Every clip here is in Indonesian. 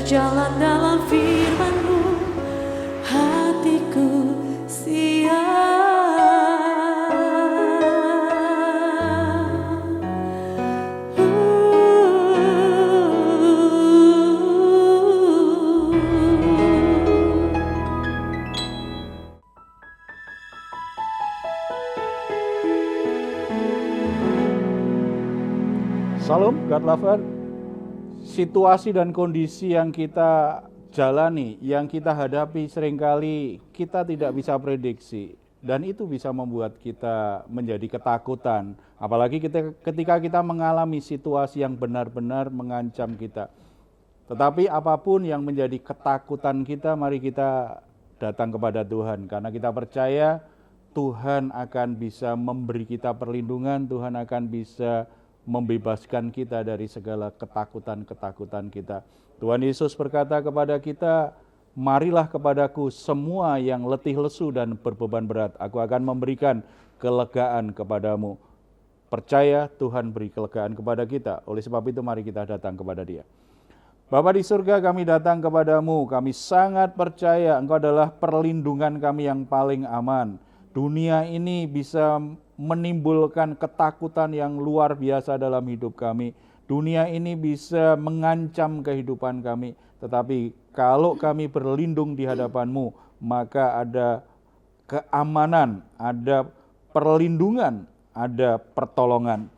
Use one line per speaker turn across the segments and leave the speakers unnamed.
berjalan dalam firman-Mu, hatiku siap.
Salam God Lover. Situasi dan kondisi yang kita jalani, yang kita hadapi seringkali kita tidak bisa prediksi. Dan itu bisa membuat kita menjadi ketakutan. Apalagi ketika kita mengalami situasi yang benar-benar mengancam kita. Tetapi apapun yang menjadi ketakutan kita, mari kita datang kepada Tuhan. Karena kita percaya Tuhan akan bisa memberi kita perlindungan, Tuhan akan bisa membebaskan kita dari segala ketakutan-ketakutan kita. Tuhan Yesus berkata kepada kita, marilah kepadaku semua yang letih lesu dan berbeban berat, aku akan memberikan kelegaan kepadamu. Percaya Tuhan beri kelegaan kepada kita, oleh sebab itu mari kita datang kepada Dia. Bapa di surga, kami datang kepadamu, kami sangat percaya Engkau adalah perlindungan kami yang paling aman. Dunia ini bisa menimbulkan ketakutan yang luar biasa dalam hidup kami. Dunia ini bisa mengancam kehidupan kami. Tetapi kalau kami berlindung di hadapan-Mu, maka ada keamanan, ada perlindungan, ada pertolongan.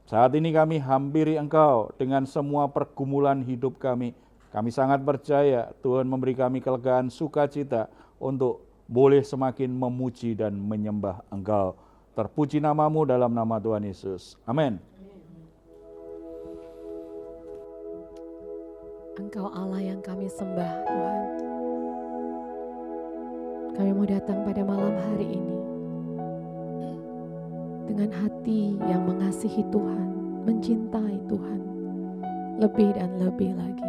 Saat ini kami hampiri Engkau dengan semua pergumulan hidup kami. Kami sangat percaya Tuhan memberi kami kelegaan sukacita untuk boleh semakin memuji dan menyembah Engkau. Terpuji nama-Mu dalam nama Tuhan Yesus. Amin.
Engkau Allah yang kami sembah, Tuhan. Kami mau datang pada malam hari ini dengan hati yang mengasihi Tuhan, mencintai Tuhan lebih dan lebih lagi.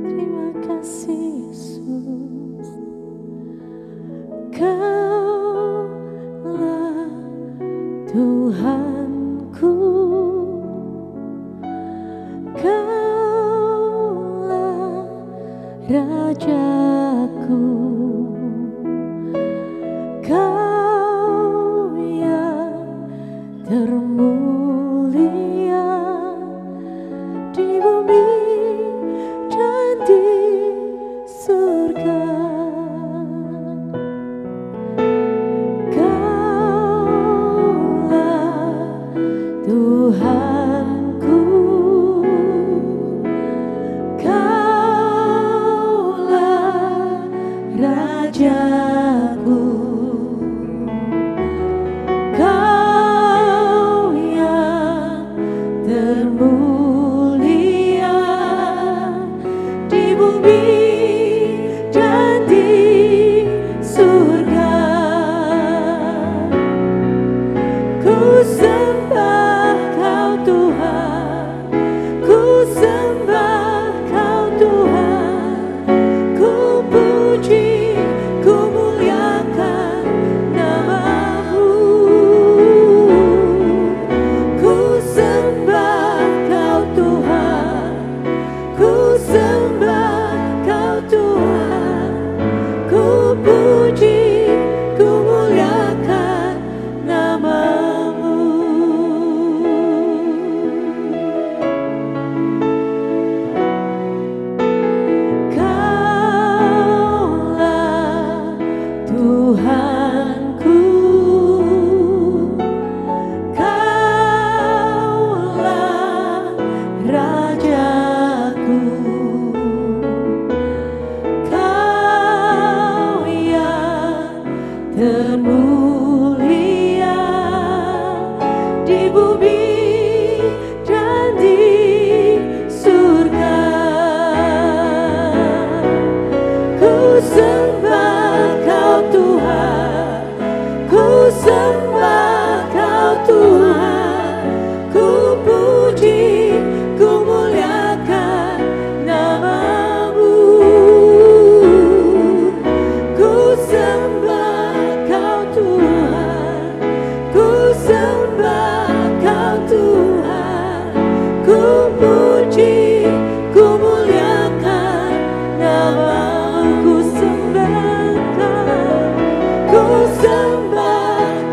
Terima kasih Yesus, Kaulah Tuhanku, Kaulah Rajaku, Kau yang termulia di bumi dan di surga. Kaulah Tuhanku, Kaulah Rajaku, Kau yang termulia di bumi dan di surga. Ku sembah Kau Tuhan, ku sembah Kau Tuhan, ku puji, ku muliakan nama-Mu. Ku sembah Kau Tuhan, ku sembah Kau Tuhan, ku puji, ku muliakan nama-Mu. Kaulah Tuhanku, Kaulah Rajaku, Kau yang termulia di bumi dan di surga. Ku sembah Kau Tuhan, ku sembah Kau Tuhan, ku puji, ku puji, ku muliakan nama-Mu, ku sembah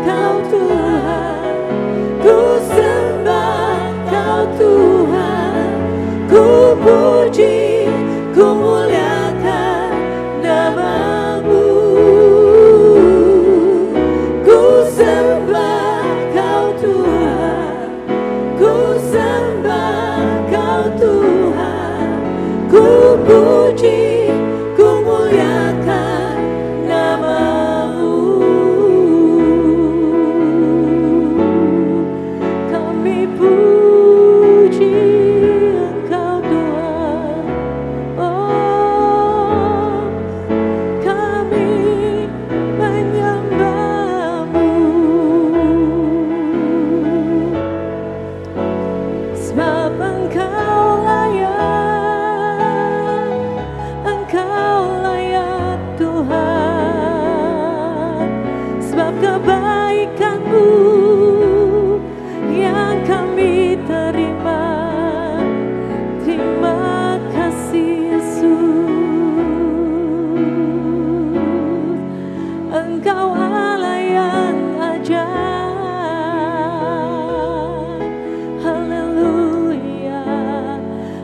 Kau Tuhan, ku sembah Kau Tuhan, ku puji, ku muliakan nama-Mu, ku sembah Kau Tuhan, ku sembah Kau Tuhan, ku puji, ku muliakan nama-Mu. Kami puji Engkau Tuhan, oh kami menyembah-Mu, sebab Engkau layak Tuhan, sebab kebaikan-Mu yang kami terima. Terima kasih Yesus, Engkau Allah yang ajaib. Haleluya,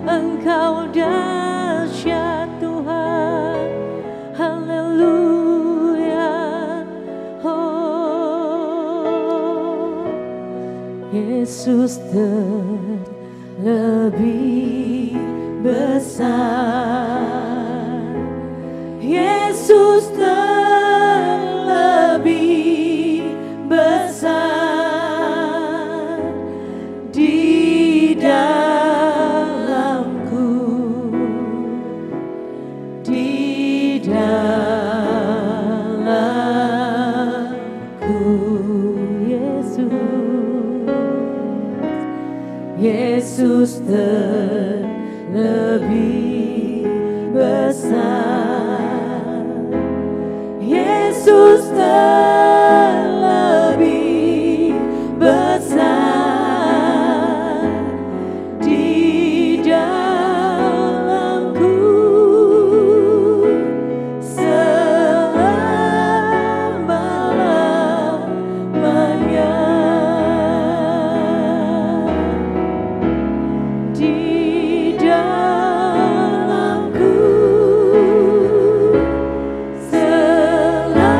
Engkau dahsyat Tuhan. Haleluya, oh Yesus terlebih besar, Yesus terlebih besar di dalamku, di dalamku, Yesus terlebih besar, Yesus terlebih besar di dalamku selama-lamanya, di dalamku selama-lamanya.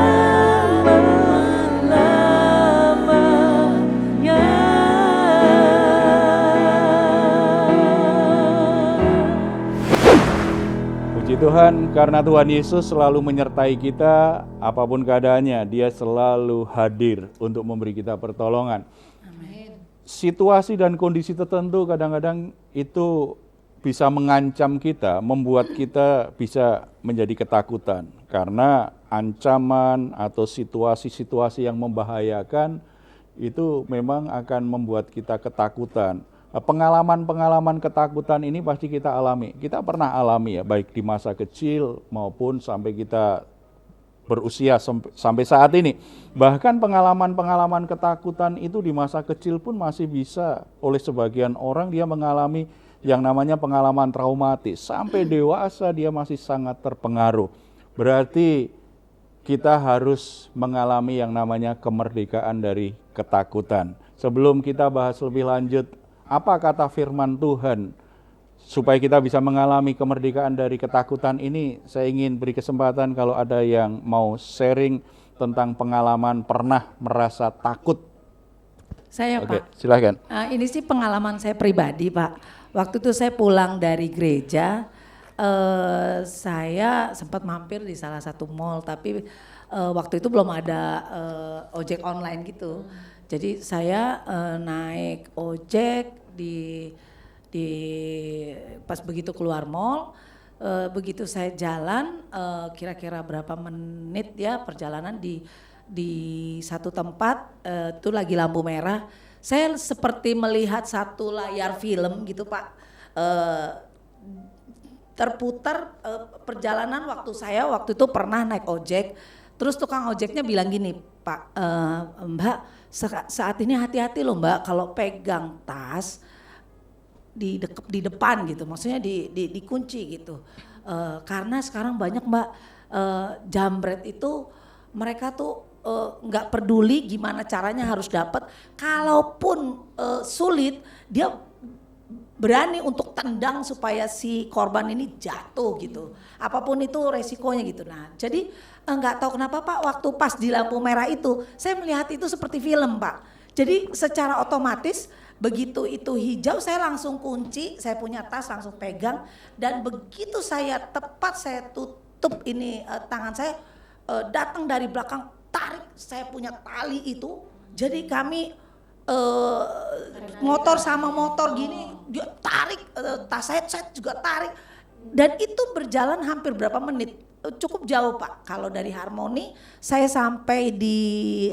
Puji Tuhan, karena Tuhan Yesus selalu menyertai kita, apapun keadaannya, Dia selalu hadir untuk memberi kita pertolongan. Situasi dan kondisi tertentu kadang-kadang itu bisa mengancam kita, membuat kita bisa menjadi ketakutan. Karena ancaman atau situasi-situasi yang membahayakan itu memang akan membuat kita ketakutan. Pengalaman-pengalaman ketakutan ini pasti kita alami. Kita pernah alami ya, baik di masa kecil maupun sampai kita berusia sampai saat ini. Bahkan pengalaman-pengalaman ketakutan itu di masa kecil pun masih bisa oleh sebagian orang dia mengalami yang namanya pengalaman traumatis. Sampai dewasa dia masih sangat terpengaruh. Berarti kita harus mengalami yang namanya kemerdekaan dari ketakutan. Sebelum kita bahas lebih lanjut, apa kata firman Tuhan supaya kita bisa mengalami kemerdekaan dari ketakutan ini, saya ingin beri kesempatan kalau ada yang mau sharing tentang pengalaman pernah merasa takut.
Saya
Oke,
Pak,
silakan.
ini sih pengalaman saya pribadi Pak. Waktu itu saya pulang dari gereja, saya sempat mampir di salah satu mall, tapi waktu itu belum ada ojek online gitu. Jadi saya naik ojek di pas begitu keluar mall, begitu saya jalan kira-kira berapa menit ya perjalanan di satu tempat itu lagi lampu merah, saya seperti melihat satu layar film gitu Pak, terputar perjalanan waktu itu pernah naik ojek, terus tukang ojeknya bilang gini, Pak, Mbak saat ini hati-hati loh Mbak kalau pegang tas. di depan gitu, maksudnya dikunci gitu. Karena sekarang banyak Mbak jambret itu mereka tuh nggak peduli gimana caranya harus dapat, kalaupun sulit dia berani untuk tendang supaya si korban ini jatuh gitu, apapun itu resikonya gitu. Nah jadi nggak tahu kenapa Pak, waktu pas di lampu merah itu saya melihat itu seperti film Pak. Jadi secara otomatis begitu itu hijau saya langsung kunci, saya punya tas langsung pegang, dan begitu saya tutup ini tangan saya, datang dari belakang tarik, saya punya tali itu, jadi kami motor sama motor gini dia tarik, tas saya juga tarik, dan itu berjalan hampir berapa menit, cukup jauh Pak. Kalau dari Harmoni saya sampai di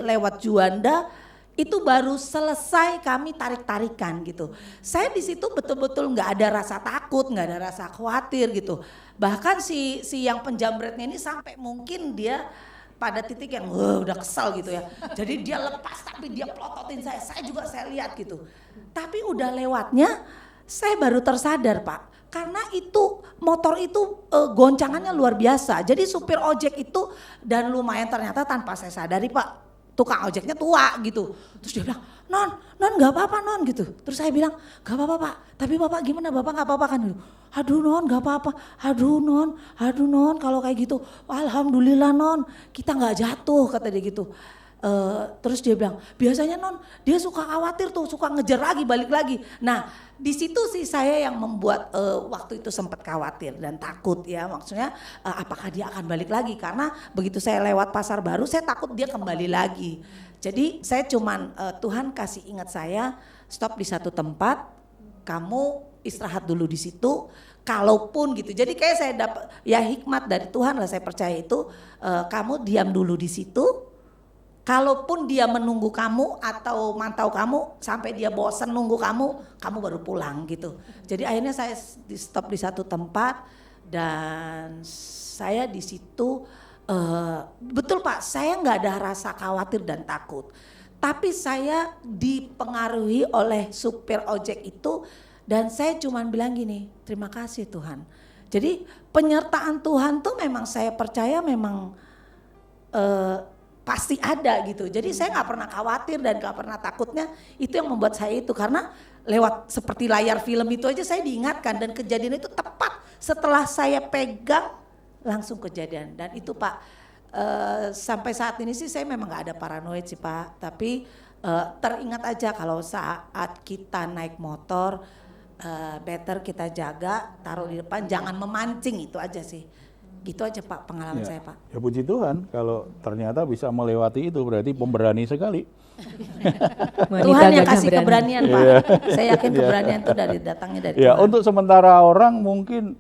lewat Juanda itu baru selesai kami tarik-tarikan gitu. Saya di situ betul-betul nggak ada rasa takut, nggak ada rasa khawatir gitu. Bahkan si yang penjamretnya ini sampai mungkin dia pada titik yang udah kesal gitu ya. Jadi dia lepas tapi dia pelototin saya juga saya lihat gitu. Tapi udah lewatnya saya baru tersadar Pak. Karena itu motor itu goncangannya luar biasa. Jadi supir ojek itu, dan lumayan ternyata tanpa saya sadari Pak, tukang ojeknya tua gitu. Terus dia bilang, non gak apa-apa non gitu. Terus saya bilang, gak apa-apa Pak, tapi Bapak gimana, Bapak gak apa-apa kan gitu. Aduh non gak apa-apa, aduh non kalau kayak gitu, alhamdulillah non kita gak jatuh, kata dia gitu. Terus dia bilang, biasanya non dia suka khawatir tuh, suka ngejar lagi, balik lagi. Nah di situ sih saya yang membuat waktu itu sempat khawatir dan takut ya, maksudnya apakah dia akan balik lagi, karena begitu saya lewat pasar baru saya takut dia kembali lagi. Jadi saya cuman Tuhan kasih ingat saya, stop di satu tempat, kamu istirahat dulu di situ, kalaupun gitu. Jadi kayak saya dapat ya hikmat dari Tuhan lah, saya percaya itu, kamu diam dulu di situ. Kalaupun dia menunggu kamu atau mantau kamu sampai dia bosan nunggu kamu baru pulang gitu. Jadi akhirnya saya di stop di satu tempat, dan saya di situ betul Pak, saya nggak ada rasa khawatir dan takut. Tapi saya dipengaruhi oleh supir ojek itu, dan saya cuman bilang gini, terima kasih Tuhan. Jadi penyertaan Tuhan tuh memang saya percaya memang pasti ada gitu. Jadi saya nggak pernah khawatir dan nggak pernah takutnya. Itu yang membuat saya itu, karena lewat seperti layar film itu aja saya diingatkan, dan kejadian itu tepat setelah saya pegang langsung kejadian. Dan itu Pak, sampai saat ini sih saya memang nggak ada paranoid sih Pak, tapi teringat aja kalau saat kita naik motor better kita jaga, taruh di depan, jangan memancing, itu aja sih. Gitu aja Pak pengalaman saya Pak.
Ya puji Tuhan kalau ternyata bisa melewati itu, berarti pemberani sekali.
Tuhan yang kasih keberanian Pak. Saya yakin keberanian itu datangnya dari Tuhan.
Untuk sementara orang mungkin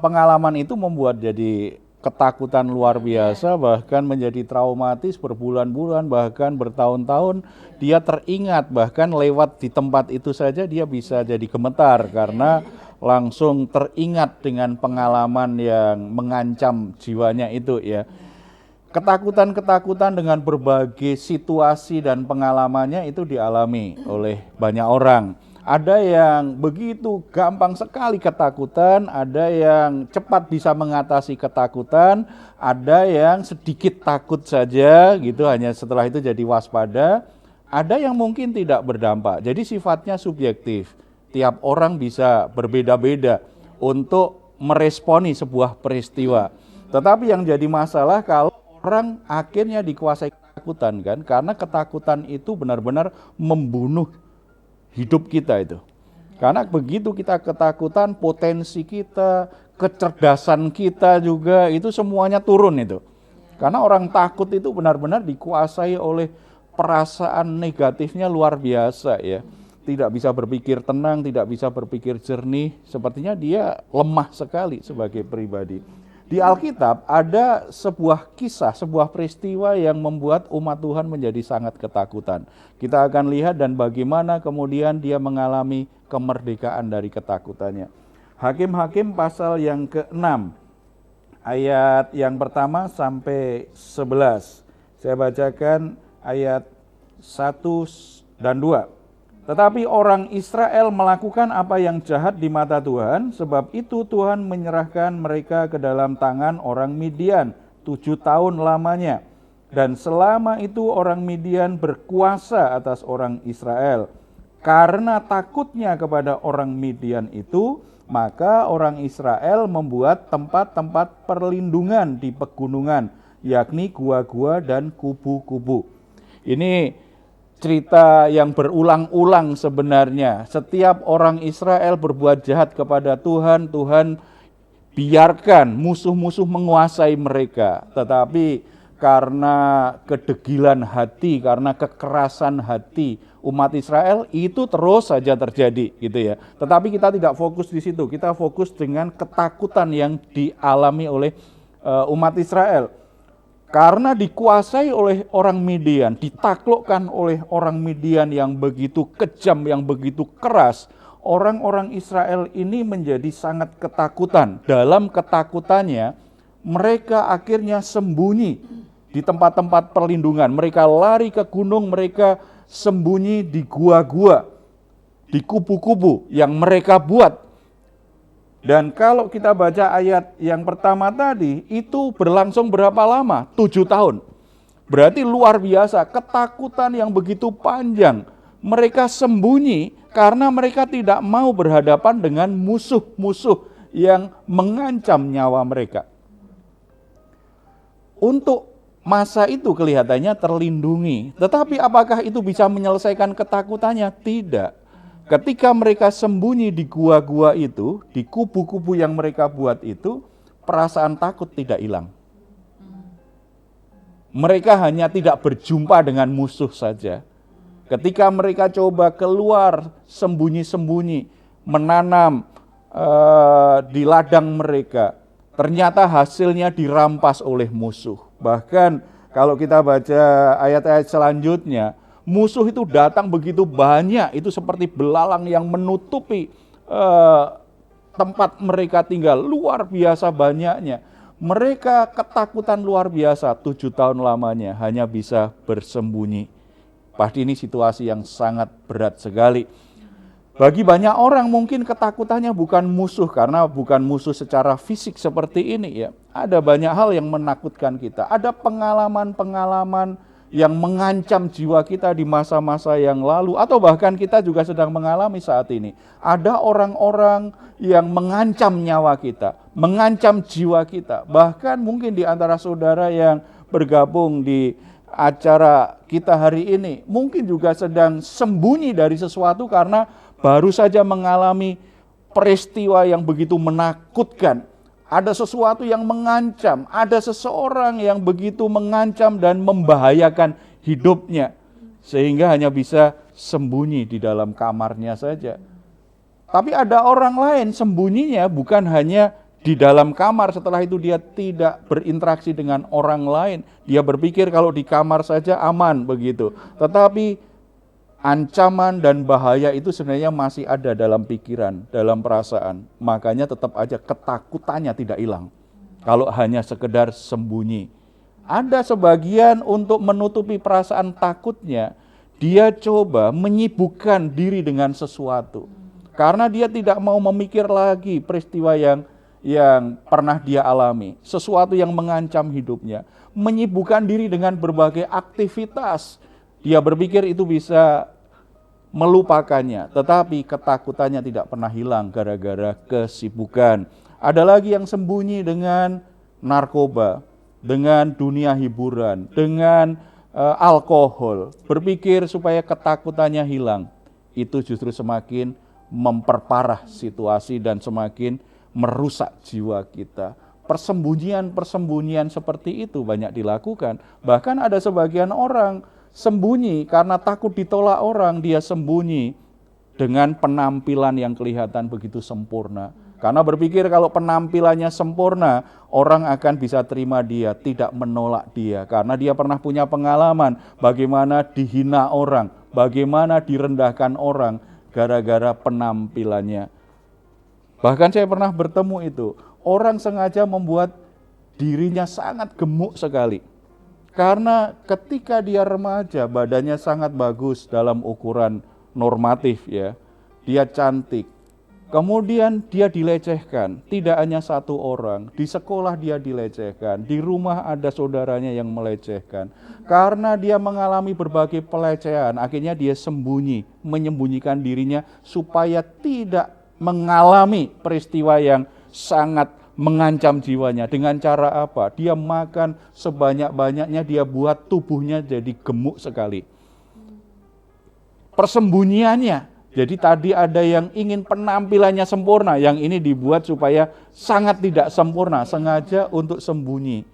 pengalaman itu membuat jadi ketakutan luar biasa, bahkan menjadi traumatis berbulan-bulan, bahkan bertahun-tahun dia teringat, bahkan lewat di tempat itu saja dia bisa jadi gemetar karena langsung teringat dengan pengalaman yang mengancam jiwanya itu ya. Ketakutan-ketakutan dengan berbagai situasi dan pengalamannya itu dialami oleh banyak orang. Ada yang begitu gampang sekali ketakutan, ada yang cepat bisa mengatasi ketakutan, ada yang sedikit takut saja gitu, hanya setelah itu jadi waspada. Ada yang mungkin tidak berdampak, jadi sifatnya subjektif. Tiap orang bisa berbeda-beda untuk meresponi sebuah peristiwa. Tetapi yang jadi masalah kalau orang akhirnya dikuasai ketakutan kan, karena ketakutan itu benar-benar membunuh hidup kita itu. Karena begitu kita ketakutan, potensi kita, kecerdasan kita juga itu semuanya turun itu. Karena orang takut itu benar-benar dikuasai oleh perasaan negatifnya luar biasa ya. Tidak bisa berpikir tenang, tidak bisa berpikir jernih, sepertinya dia lemah sekali sebagai pribadi. Di Alkitab ada sebuah kisah, sebuah peristiwa yang membuat umat Tuhan menjadi sangat ketakutan. Kita akan lihat dan bagaimana kemudian dia mengalami kemerdekaan dari ketakutannya. Hakim-Hakim pasal yang ke-6, ayat yang pertama sampai 11. Saya bacakan ayat 1 dan 2. Tetapi orang Israel melakukan apa yang jahat di mata Tuhan, sebab itu Tuhan menyerahkan mereka ke dalam tangan orang Midian 7 tahun lamanya. Dan selama itu orang Midian berkuasa atas orang Israel. Karena takutnya kepada orang Midian itu, maka orang Israel membuat tempat-tempat perlindungan di pegunungan, yakni gua-gua dan kubu-kubu. Ini cerita yang berulang-ulang sebenarnya. Setiap orang Israel berbuat jahat kepada Tuhan, Tuhan biarkan musuh-musuh menguasai mereka. Tetapi karena kedegilan hati, karena kekerasan hati umat Israel, itu terus saja terjadi gitu ya. Tetapi kita tidak fokus di situ, kita fokus dengan ketakutan yang dialami oleh umat Israel. Karena dikuasai oleh orang Midian, ditaklukkan oleh orang Midian yang begitu kejam, yang begitu keras, orang-orang Israel ini menjadi sangat ketakutan. Dalam ketakutannya, mereka akhirnya sembunyi di tempat-tempat perlindungan. Mereka lari ke gunung, mereka sembunyi di gua-gua, di kubu-kubu yang mereka buat. Dan kalau kita baca ayat yang pertama tadi, itu berlangsung berapa lama? 7 tahun. Berarti luar biasa, ketakutan yang begitu panjang. Mereka sembunyi karena mereka tidak mau berhadapan dengan musuh-musuh yang mengancam nyawa mereka. Untuk masa itu kelihatannya terlindungi. Tetapi apakah itu bisa menyelesaikan ketakutannya? Tidak. Ketika mereka sembunyi di gua-gua itu, di kubu-kubu yang mereka buat itu, perasaan takut tidak hilang. Mereka hanya tidak berjumpa dengan musuh saja. Ketika mereka coba keluar sembunyi-sembunyi, menanam di ladang mereka, ternyata hasilnya dirampas oleh musuh. Bahkan kalau kita baca ayat-ayat selanjutnya, musuh itu datang begitu banyak, itu seperti belalang yang menutupi tempat mereka tinggal, luar biasa banyaknya. Mereka ketakutan luar biasa, 7 tahun lamanya hanya bisa bersembunyi. Pasti ini situasi yang sangat berat sekali. Bagi banyak orang mungkin ketakutannya bukan musuh, karena bukan musuh secara fisik seperti ini ya. Ada banyak hal yang menakutkan kita, ada pengalaman-pengalaman yang mengancam jiwa kita di masa-masa yang lalu, atau bahkan kita juga sedang mengalami saat ini. Ada orang-orang yang mengancam nyawa kita, mengancam jiwa kita. Bahkan mungkin di antara saudara yang bergabung di acara kita hari ini, mungkin juga sedang sembunyi dari sesuatu karena baru saja mengalami peristiwa yang begitu menakutkan. Ada sesuatu yang mengancam, ada seseorang yang begitu mengancam dan membahayakan hidupnya, sehingga hanya bisa sembunyi di dalam kamarnya saja. Tapi ada orang lain sembunyinya bukan hanya di dalam kamar, setelah itu dia tidak berinteraksi dengan orang lain. Dia berpikir kalau di kamar saja aman begitu. Tetapi ancaman dan bahaya itu sebenarnya masih ada dalam pikiran, dalam perasaan. Makanya tetap aja ketakutannya tidak hilang. Kalau hanya sekedar sembunyi. Ada sebagian untuk menutupi perasaan takutnya, dia coba menyibukkan diri dengan sesuatu. Karena dia tidak mau memikir lagi peristiwa yang pernah dia alami. Sesuatu yang mengancam hidupnya. Menyibukkan diri dengan berbagai aktivitas. Dia berpikir itu bisa melupakannya, tetapi ketakutannya tidak pernah hilang gara-gara kesibukan. Ada lagi yang sembunyi dengan narkoba, dengan dunia hiburan, dengan alkohol, berpikir supaya ketakutannya hilang. Itu justru semakin memperparah situasi dan semakin merusak jiwa kita. Persembunyian-persembunyian seperti itu banyak dilakukan. Bahkan ada sebagian orang sembunyi karena takut ditolak orang, dia sembunyi dengan penampilan yang kelihatan begitu sempurna. Karena berpikir kalau penampilannya sempurna, orang akan bisa terima dia, tidak menolak dia. Karena dia pernah punya pengalaman bagaimana dihina orang, bagaimana direndahkan orang gara-gara penampilannya. Bahkan saya pernah bertemu itu, orang sengaja membuat dirinya sangat gemuk sekali. Karena ketika dia remaja, badannya sangat bagus dalam ukuran normatif ya. Dia cantik. Kemudian dia dilecehkan, tidak hanya satu orang, di sekolah dia dilecehkan, di rumah ada saudaranya yang melecehkan. Karena dia mengalami berbagai pelecehan, akhirnya dia menyembunyikan dirinya supaya tidak mengalami peristiwa yang sangat mengancam jiwanya. Dengan cara apa? Dia makan sebanyak-banyaknya, dia buat tubuhnya jadi gemuk sekali. Persembunyiannya. Jadi tadi ada yang ingin penampilannya sempurna, yang ini dibuat supaya sangat tidak sempurna, sengaja untuk sembunyi.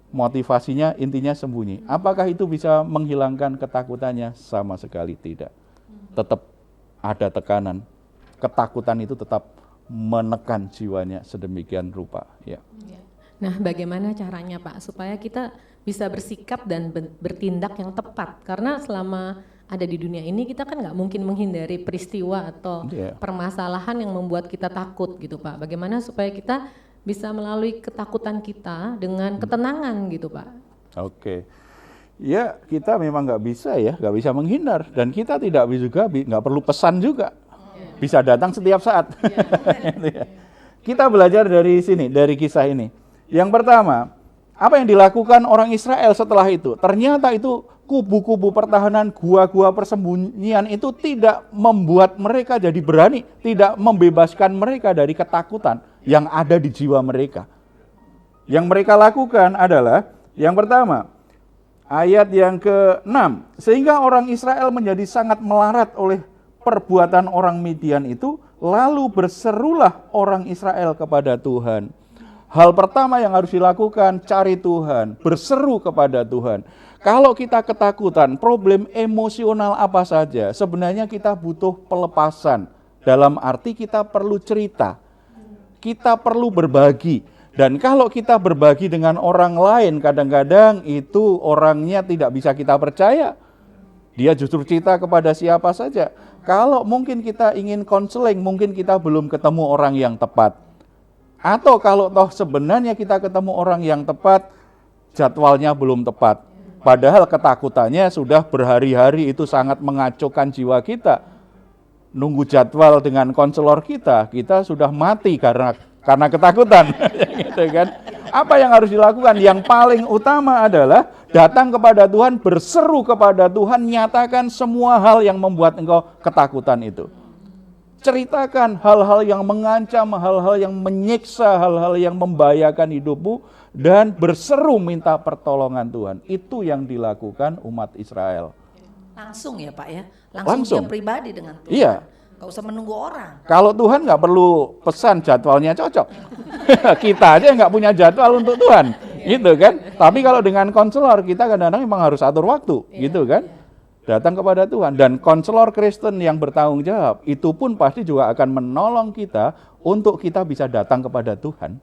Motivasinya intinya sembunyi. Apakah itu bisa menghilangkan ketakutannya? Sama sekali tidak. Tetap ada tekanan. Ketakutan itu tetap menekan jiwanya sedemikian rupa. Ya.
Nah, bagaimana caranya Pak supaya kita bisa bersikap dan bertindak yang tepat? Karena selama ada di dunia ini kita kan nggak mungkin menghindari peristiwa atau permasalahan yang membuat kita takut gitu Pak. Bagaimana supaya kita bisa melalui ketakutan kita dengan ketenangan gitu Pak?
Oke, ya kita memang nggak bisa menghindar, dan kita tidak juga nggak perlu pesan juga, bisa datang setiap saat. Kita belajar dari sini, dari kisah ini. Yang pertama, apa yang dilakukan orang Israel setelah itu? Ternyata itu kubu-kubu pertahanan, gua-gua persembunyian itu tidak membuat mereka jadi berani, tidak membebaskan mereka dari ketakutan yang ada di jiwa mereka. Yang mereka lakukan adalah, yang pertama, ayat yang ke-6, sehingga orang Israel menjadi sangat melarat oleh perbuatan orang Midian itu, lalu berserulah orang Israel kepada Tuhan. Hal pertama yang harus dilakukan, cari Tuhan, berseru kepada Tuhan. Kalau kita ketakutan, problem emosional apa saja, sebenarnya kita butuh pelepasan. Dalam arti kita perlu cerita, kita perlu berbagi. Dan kalau kita berbagi dengan orang lain, kadang-kadang itu orangnya tidak bisa kita percaya. Dia justru cerita kepada siapa saja. Kalau mungkin kita ingin konseling, mungkin kita belum ketemu orang yang tepat. Atau kalau toh sebenarnya kita ketemu orang yang tepat, jadwalnya belum tepat. Padahal ketakutannya sudah berhari-hari, itu sangat mengacaukan jiwa kita. Nunggu jadwal dengan konselor kita sudah mati karena ketakutan. Gitu kan? Apa yang harus dilakukan? Yang paling utama adalah datang kepada Tuhan, berseru kepada Tuhan, nyatakan semua hal yang membuat engkau ketakutan itu. Ceritakan hal-hal yang mengancam, hal-hal yang menyiksa, hal-hal yang membahayakan hidupmu, dan berseru minta pertolongan Tuhan. Itu yang dilakukan umat Israel.
Langsung ya Pak ya? Langsung. Dia pribadi dengan Tuhan.
Iya.
Gak usah menunggu orang.
Kalau Tuhan nggak perlu pesan jadwalnya cocok. Kita aja nggak punya jadwal untuk Tuhan. Gitu kan? Tapi kalau dengan konselor, kita kadang-kadang memang harus atur waktu. Gitu kan? Datang kepada Tuhan, dan konselor Kristen yang bertanggung jawab itu pun pasti juga akan menolong kita untuk kita bisa datang kepada Tuhan.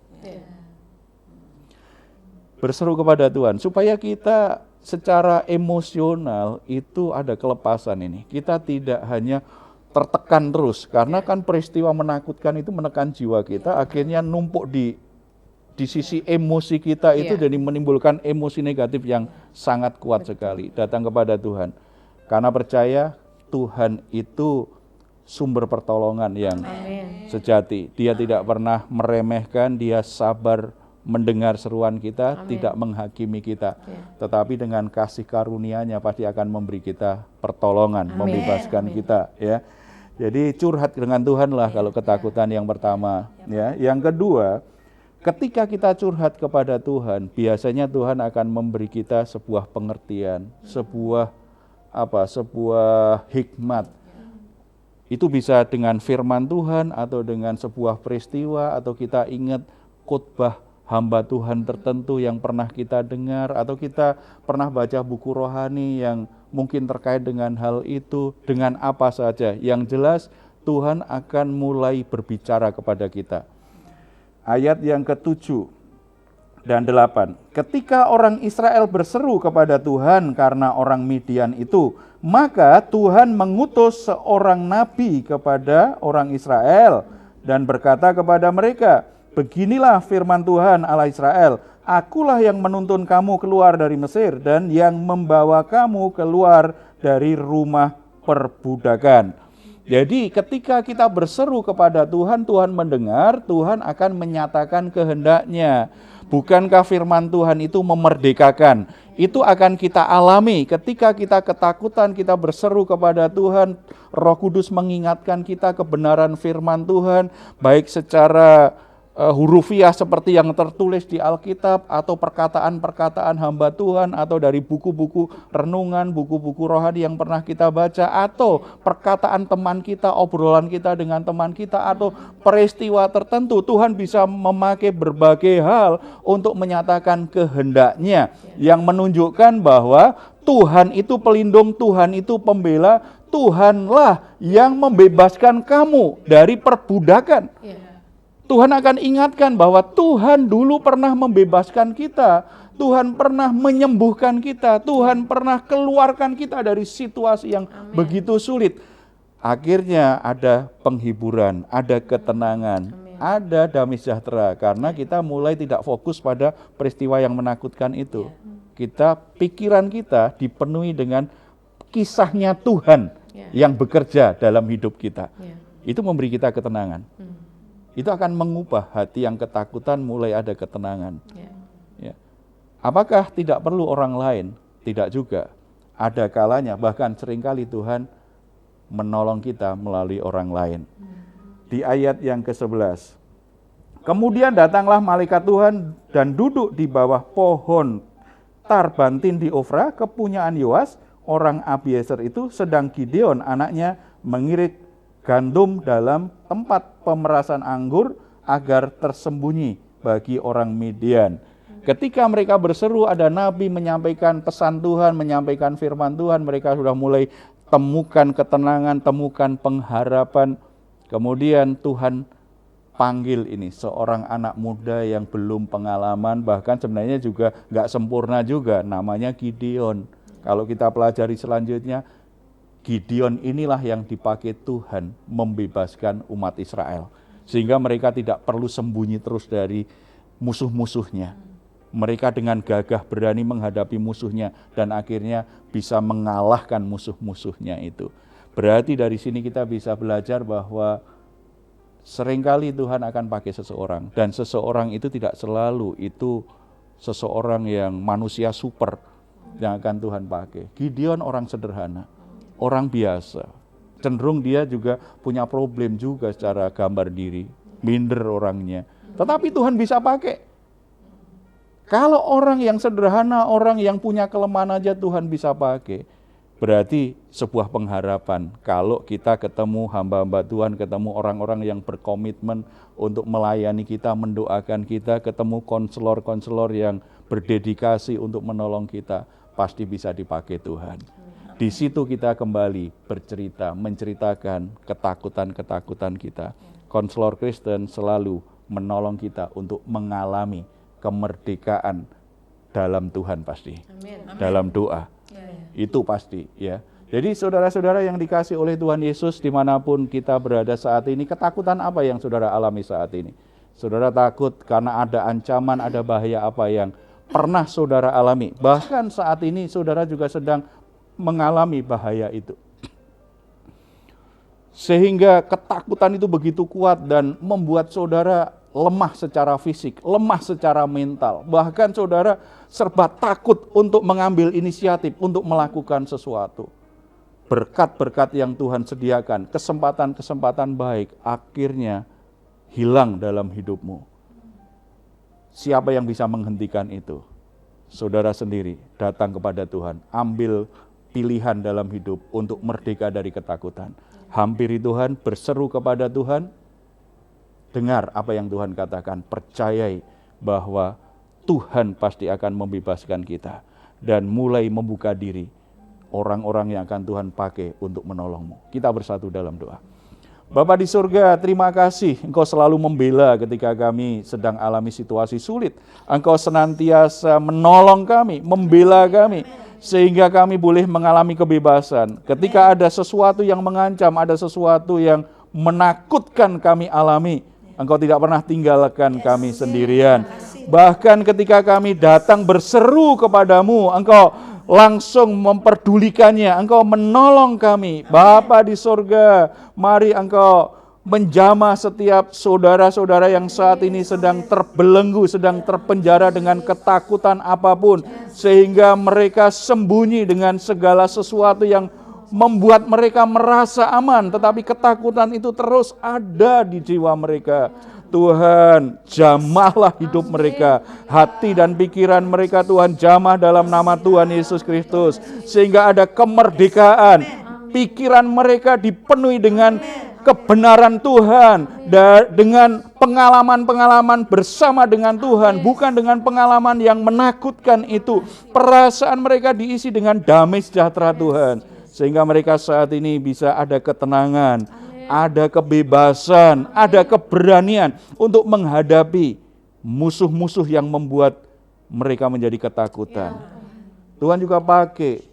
Berseru kepada Tuhan supaya kita secara emosional itu ada kelepasan ini. Kita tidak hanya tertekan terus, karena kan peristiwa menakutkan itu menekan jiwa kita, akhirnya numpuk di sisi emosi kita itu, jadi menimbulkan emosi negatif yang sangat kuat sekali. Datang kepada Tuhan. Karena percaya Tuhan itu sumber pertolongan yang sejati. Dia tidak pernah meremehkan, dia sabar mendengar seruan kita, tidak menghakimi kita. Tetapi dengan kasih karunia-Nya pasti akan memberi kita pertolongan, membebaskan kita. Ya. Jadi curhat dengan Tuhan lah kalau ketakutan yang pertama. Ya. Yang kedua, ketika kita curhat kepada Tuhan, biasanya Tuhan akan memberi kita sebuah pengertian, sebuah hikmat. Itu bisa dengan firman Tuhan atau dengan sebuah peristiwa, atau kita ingat khotbah hamba Tuhan tertentu yang pernah kita dengar, atau kita pernah baca buku rohani yang mungkin terkait dengan hal itu, dengan apa saja. Yang jelas Tuhan akan mulai berbicara kepada kita. Ayat yang ke-7 dan 8. Ketika orang Israel berseru kepada Tuhan karena orang Midian itu, maka Tuhan mengutus seorang nabi kepada orang Israel dan berkata kepada mereka, beginilah firman Tuhan Allah Israel, akulah yang menuntun kamu keluar dari Mesir dan yang membawa kamu keluar dari rumah perbudakan. Jadi ketika kita berseru kepada Tuhan, Tuhan mendengar, Tuhan akan menyatakan kehendak-Nya. Bukankah firman Tuhan itu memerdekakan? Itu akan kita alami ketika kita ketakutan, kita berseru kepada Tuhan. Roh Kudus mengingatkan kita kebenaran firman Tuhan, baik secara hurufiah seperti yang tertulis di Alkitab, atau perkataan-perkataan hamba Tuhan, atau dari buku-buku renungan, buku-buku rohani yang pernah kita baca, atau perkataan teman kita, obrolan kita dengan teman kita, atau peristiwa tertentu. Tuhan bisa memakai berbagai hal untuk menyatakan kehendak-Nya, yang menunjukkan bahwa Tuhan itu pelindung, Tuhan itu pembela, Tuhanlah yang membebaskan kamu dari perbudakan. Tuhan akan ingatkan bahwa Tuhan dulu pernah membebaskan kita, Tuhan pernah menyembuhkan kita, Tuhan pernah keluarkan kita dari situasi yang begitu sulit. Akhirnya ada penghiburan, ada ketenangan, ada damai sejahtera, karena kita mulai tidak fokus pada peristiwa yang menakutkan itu. Pikiran kita dipenuhi dengan kisahnya Tuhan yang bekerja dalam hidup kita. Itu memberi kita ketenangan. Itu akan mengubah hati yang ketakutan mulai ada ketenangan. Ya. Apakah tidak perlu orang lain? Tidak juga. Ada kalanya, bahkan seringkali Tuhan menolong kita melalui orang lain. Di ayat yang ke-11. Kemudian datanglah malaikat Tuhan dan duduk di bawah pohon tarbantin di Ofra, kepunyaan Yoas, orang Abiezer itu, sedang Gideon anaknya mengirit gandum dalam tempat pemerasan anggur agar tersembunyi bagi orang Midian. Ketika mereka berseru, ada nabi menyampaikan pesan Tuhan, menyampaikan firman Tuhan, mereka sudah mulai temukan ketenangan, temukan pengharapan. Kemudian Tuhan panggil ini seorang anak muda yang belum pengalaman, bahkan sebenarnya juga nggak sempurna juga, namanya Gideon. Kalau kita pelajari selanjutnya, Gideon inilah yang dipakai Tuhan membebaskan umat Israel. Sehingga mereka tidak perlu sembunyi terus dari musuh-musuhnya. Mereka dengan gagah berani menghadapi musuhnya dan akhirnya bisa mengalahkan musuh-musuhnya itu. Berarti dari sini kita bisa belajar bahwa seringkali Tuhan akan pakai seseorang. Dan seseorang itu tidak selalu itu seseorang yang manusia super yang akan Tuhan pakai. Gideon orang sederhana, orang biasa, cenderung dia juga punya problem juga secara gambar diri, minder orangnya. Tetapi Tuhan bisa pakai. Kalau orang yang sederhana, orang yang punya kelemahan aja Tuhan bisa pakai. Berarti sebuah pengharapan kalau kita ketemu hamba-hamba Tuhan, ketemu orang-orang yang berkomitmen untuk melayani kita, mendoakan kita, ketemu konselor-konselor yang berdedikasi untuk menolong kita, pasti bisa dipakai Tuhan. Di situ kita kembali bercerita, menceritakan ketakutan-ketakutan kita. Konselor Kristen selalu menolong kita untuk mengalami kemerdekaan dalam Tuhan pasti. Amin. Dalam doa. Itu pasti ya. Jadi saudara-saudara yang dikasih oleh Tuhan Yesus, dimanapun kita berada saat ini, ketakutan apa yang saudara alami saat ini? Saudara takut karena ada ancaman, ada bahaya apa yang pernah saudara alami? Bahkan saat ini saudara juga sedang mengalami bahaya itu. Sehingga ketakutan itu begitu kuat dan membuat saudara lemah secara fisik, lemah secara mental. Bahkan saudara serba takut untuk mengambil inisiatif, untuk melakukan sesuatu. Berkat-berkat yang Tuhan sediakan, kesempatan-kesempatan baik, akhirnya hilang dalam hidupmu. Siapa yang bisa menghentikan itu? Saudara sendiri datang kepada Tuhan, ambil pilihan dalam hidup untuk merdeka dari ketakutan. Hampiri Tuhan, berseru kepada Tuhan, dengar apa yang Tuhan katakan, percayai bahwa Tuhan pasti akan membebaskan kita dan mulai membuka diri orang-orang yang akan Tuhan pakai untuk menolongmu. Kita bersatu dalam doa. Bapa di surga, terima kasih Engkau selalu membela ketika kami sedang alami situasi sulit. Engkau senantiasa menolong kami, membela kami, sehingga kami boleh mengalami kebebasan. Ketika ada sesuatu yang mengancam, ada sesuatu yang menakutkan kami alami, Engkau tidak pernah tinggalkan kami sendirian. Bahkan ketika kami datang berseru kepadamu, Engkau langsung memperdulikannya. Engkau menolong kami. Bapa di surga, mari Engkau menjamah setiap saudara-saudara yang saat ini sedang terbelenggu, sedang terpenjara dengan ketakutan apapun, sehingga mereka sembunyi dengan segala sesuatu yang membuat mereka merasa aman, tetapi ketakutan itu terus ada di jiwa mereka. Tuhan, jamahlah hidup mereka, hati dan pikiran mereka Tuhan jamah dalam nama Tuhan Yesus Kristus, sehingga ada kemerdekaan. Pikiran mereka dipenuhi dengan kebenaran Tuhan, dengan pengalaman-pengalaman bersama dengan Tuhan, bukan dengan pengalaman yang menakutkan itu. Perasaan mereka diisi dengan damai sejahtera Tuhan, sehingga mereka saat ini bisa ada ketenangan, ada kebebasan, ada keberanian untuk menghadapi musuh-musuh yang membuat mereka menjadi ketakutan. Tuhan juga pakai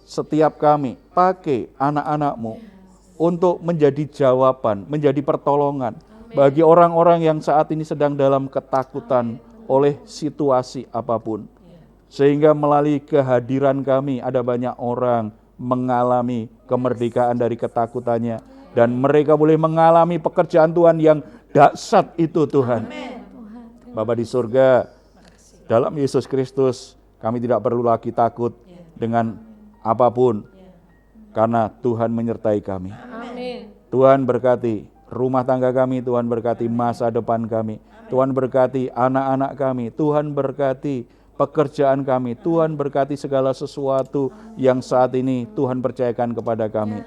setiap kami, pakai anak-anak-Mu untuk menjadi jawaban, menjadi pertolongan bagi orang-orang yang saat ini sedang dalam ketakutan oleh situasi apapun. Sehingga melalui kehadiran kami ada banyak orang mengalami kemerdekaan dari ketakutannya, dan mereka boleh mengalami pekerjaan Tuhan yang dahsyat itu Tuhan. Bapa di surga, dalam Yesus Kristus kami tidak perlu lagi takut dengan apapun, karena Tuhan menyertai kami.
Amin.
Tuhan berkati rumah tangga kami, Tuhan berkati masa depan kami, Tuhan berkati anak-anak kami, Tuhan berkati pekerjaan kami, Tuhan berkati segala sesuatu yang saat ini Tuhan percayakan kepada kami.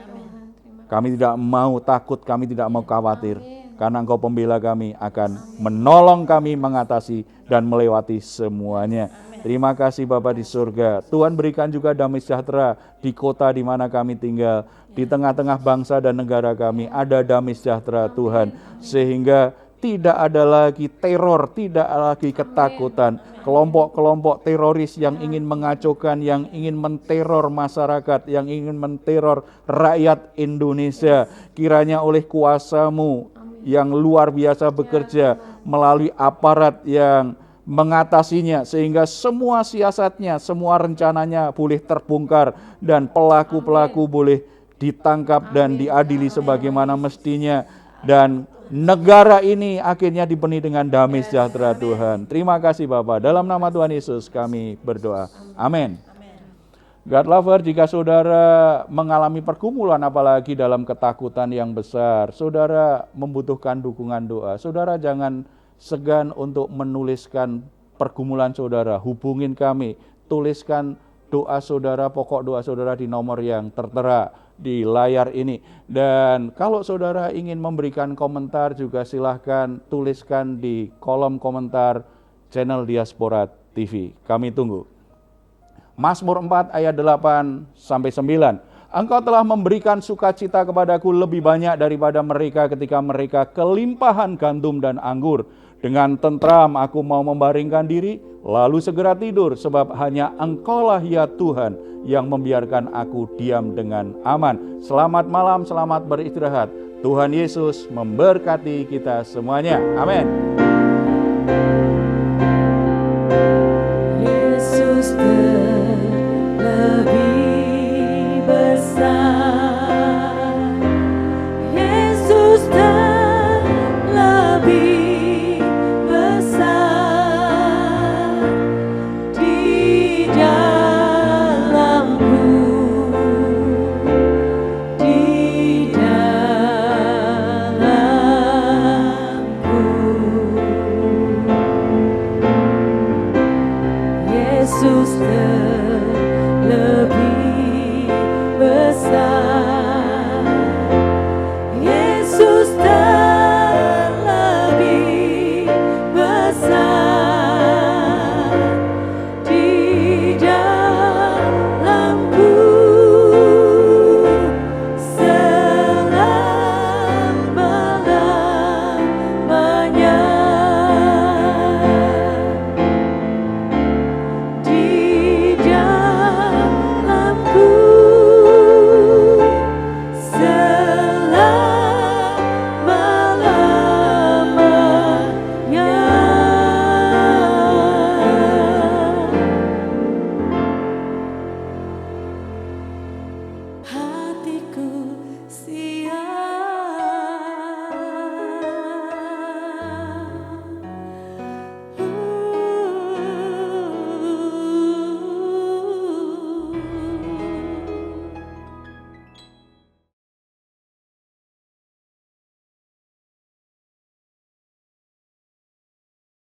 Kami tidak mau takut, kami tidak mau khawatir, karena Engkau pembela kami akan menolong kami mengatasi dan melewati semuanya. Terima kasih Bapa di surga. Tuhan berikan juga damai sejahtera di kota di mana kami tinggal, di tengah-tengah bangsa dan negara kami ada damai sejahtera Tuhan, sehingga tidak ada lagi teror, tidak lagi ketakutan. Kelompok-kelompok teroris yang ingin mengacaukan, yang ingin menteror masyarakat, yang ingin menteror rakyat Indonesia, kiranya oleh kuasa-Mu yang luar biasa bekerja melalui aparat yang mengatasinya, sehingga semua siasatnya, semua rencananya boleh terbongkar dan pelaku-pelaku boleh ditangkap dan diadili sebagaimana mestinya, dan negara ini akhirnya dipenuhi dengan damai sejahtera Tuhan. Terima kasih Bapa, dalam nama Tuhan Yesus kami berdoa. Amin. God lover, jika saudara mengalami pergumulan apalagi dalam ketakutan yang besar, saudara membutuhkan dukungan doa. Saudara jangan segan untuk menuliskan pergumulan saudara, hubungin kami, tuliskan doa saudara, pokok doa saudara di nomor yang tertera di layar ini. Dan kalau saudara ingin memberikan komentar juga silahkan tuliskan di kolom komentar channel Diaspora TV. Kami tunggu. Mazmur 4 ayat 8-9. Engkau telah memberikan sukacita kepadaku lebih banyak daripada mereka ketika mereka kelimpahan gandum dan anggur. Dengan tentram aku mau membaringkan diri, lalu segera tidur, sebab hanya Engkaulah ya Tuhan yang membiarkan aku diam dengan aman. Selamat malam, selamat beristirahat. Tuhan Yesus memberkati kita semuanya. Amin.
Yesus